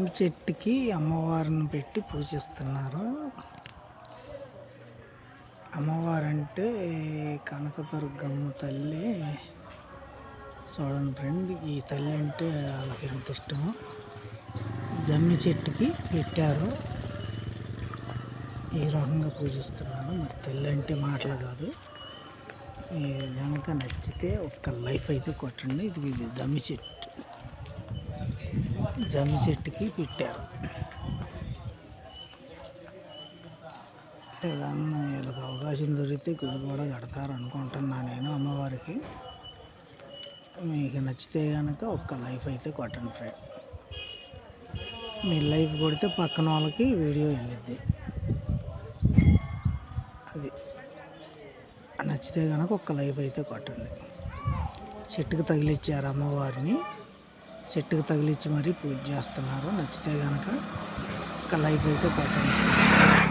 జమ్మి చెట్టుకి అమ్మవారిని పెట్టి పూజిస్తున్నారు. అమ్మవారంటే కనకదుర్గమ్మ తల్లి. చూడండి ఫ్రెండ్, ఈ తల్లి అంటే వాళ్ళకి ఎంత ఇష్టమో. జమ్మి చెట్టుకి పెట్టారు, ఈ రకంగా పూజిస్తున్నారు. మరి తల్లి అంటే మాటలు కాదు. కనుక నచ్చితే ఒక్క లైఫ్ అయితే కొట్టండి. ఇది జమ్మి చెట్టు, జమ్మి చెట్టుకి పెట్టారు. ఏదన్నా వీళ్ళకి అవకాశం దొరికితే గుడి కూడా కడతారు అనుకుంటున్నా నేను అమ్మవారికి. మీకు నచ్చితే కనుక ఒక్క లైఫ్ అయితే కొట్టండి ఫ్రెండ్. మీ లైఫ్ కొడితే పక్కన వాళ్ళకి వీడియో వెళ్ళిద్ది. అది నచ్చితే కనుక ఒక్క లైఫ్ అయితే కొట్టండి. చెట్టుకు తగిలిచ్చారు అమ్మవారిని, చెట్టుకు తగిలిచ్చి మరీ పూజ చేస్తున్నారు. నచ్చితే కనుక ఒక లైఫ్ అయితే కొట్టండి.